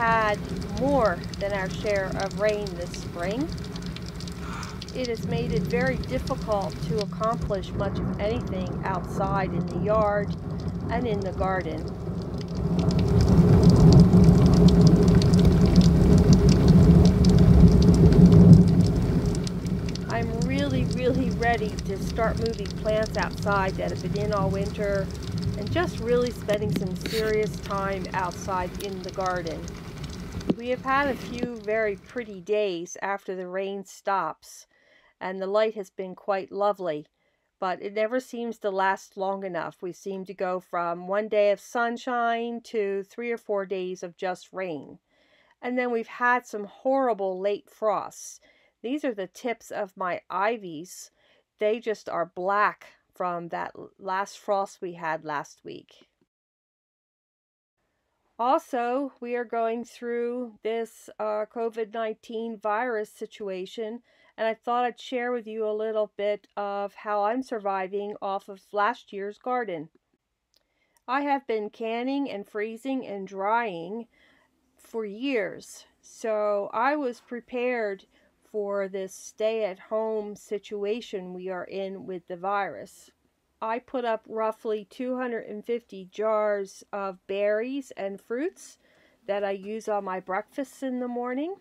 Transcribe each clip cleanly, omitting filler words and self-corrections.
had more than our share of rain this spring. It has made it very difficult to accomplish much of anything outside in the yard and in the garden. I'm really ready to start moving plants outside that have been in all winter and just really spending some serious time outside in the garden. We have had a few very pretty days after the rain stops, and the light has been quite lovely, but it never seems to last long enough. We seem to go from one day of sunshine to 3 or 4 days of just rain. And then we've had some horrible late frosts. These are the tips of my ivies. They just are black from that last frost we had last week. Also, we are going through this COVID-19 virus situation, and I thought I'd share with you a little bit of how I'm surviving off of last year's garden. I have been canning and freezing and drying for years, so I was prepared for this stay-at-home situation we are in with the virus. I put up roughly 250 jars of berries and fruits that I use on my breakfasts in the morning.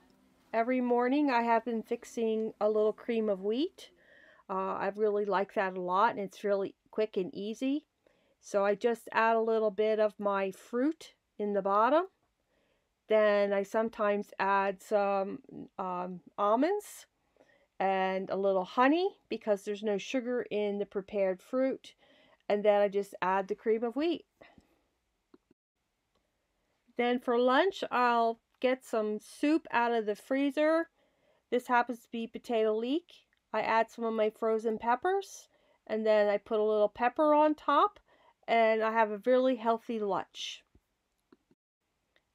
Every morning I have been fixing a little cream of wheat. I really like that a lot, and it's really quick and easy. So I just add a little bit of my fruit in the bottom. Then I sometimes add some almonds and a little honey because there's no sugar in the prepared fruit. And then I just add the cream of wheat. Then for lunch, I'll get some soup out of the freezer. This happens to be potato leek. I add some of my frozen peppers, and then I put a little pepper on top, and I have a really healthy lunch.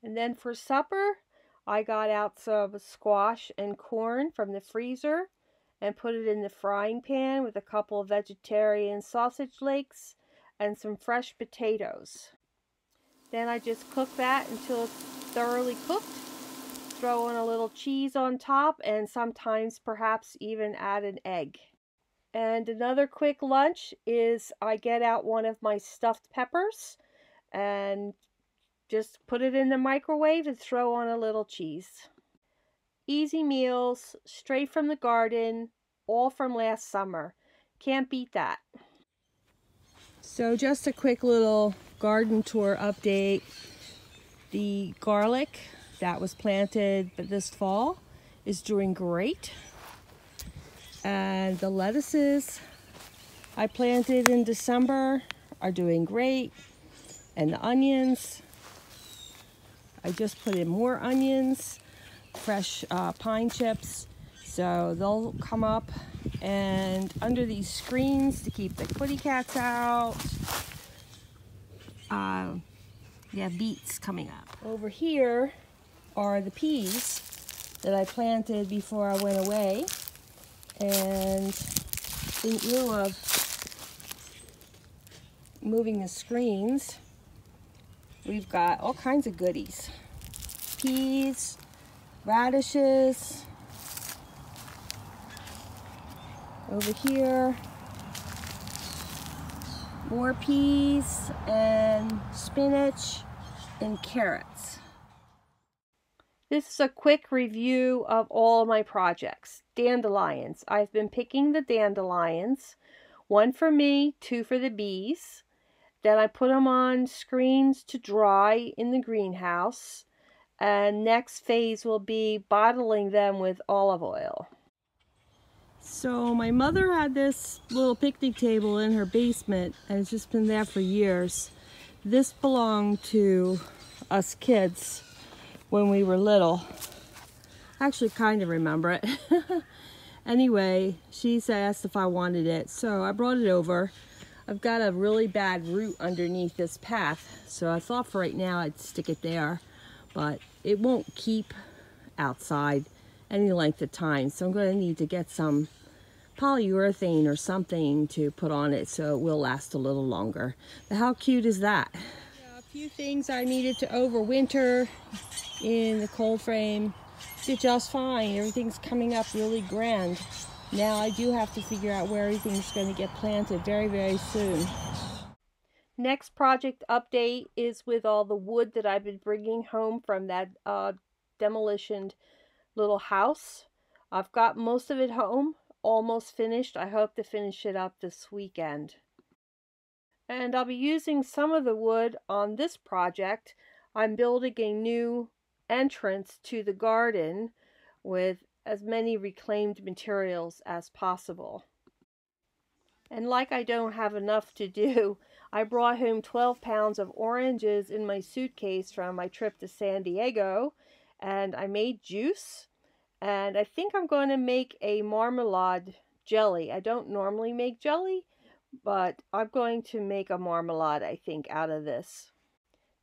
And then for supper, I got out some squash and corn from the freezer and put it in the frying pan with a couple of vegetarian sausage legs and some fresh potatoes. Then I just cook that until it's thoroughly cooked. Throw in a little cheese on top, and sometimes perhaps even add an egg. And another quick lunch is I get out one of my stuffed peppers and just put it in the microwave and throw on a little cheese. Easy meals, straight from the garden, all from last summer. Can't beat that. So just a quick little garden tour update. The garlic that was planted this fall is doing great. And the lettuces I planted in December are doing great. And the onions, I just put in more onions, fresh pine chips, so they'll come up. And under these screens to keep the kitty cats out, we have beets coming up. Over here are the peas that I planted before I went away, and in lieu of moving the screens, we've got all kinds of goodies. Peas, radishes. Over here, more peas and spinach and carrots. This is a quick review of all of my projects. Dandelions. I've been picking the dandelions. 1 for me, 2 for the bees. Then I put them on screens to dry in the greenhouse. And next phase will be bottling them with olive oil. So my mother had this little picnic table in her basement, and it's just been there for years. This belonged to us kids when we were little. I actually kind of remember it. Anyway, she asked if I wanted it, so I brought it over. I've got a really bad root underneath this path, so I thought for right now I'd stick it there, but it won't keep outside any length of time, so I'm going to need to get some polyurethane or something to put on it so it will last a little longer. But how cute is that? A few things I needed to overwinter in the cold frame did just fine. Everything's coming up really grand. Now I do have to figure out where everything's going to get planted very, very soon. Next project update is with all the wood that I've been bringing home from that demolitioned little house. I've got most of it home, almost finished. I hope to finish it up this weekend. And I'll be using some of the wood on this project. I'm building a new entrance to the garden with as many reclaimed materials as possible. And like I don't have enough to do, I brought home 12 pounds of oranges in my suitcase from my trip to San Diego, and I made juice, and I think I'm going to make a marmalade jelly. I don't normally make jelly, but I'm going to make a marmalade, I think, out of this.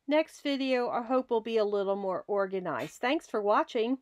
Next video, I hope will be a little more organized. Thanks for watching.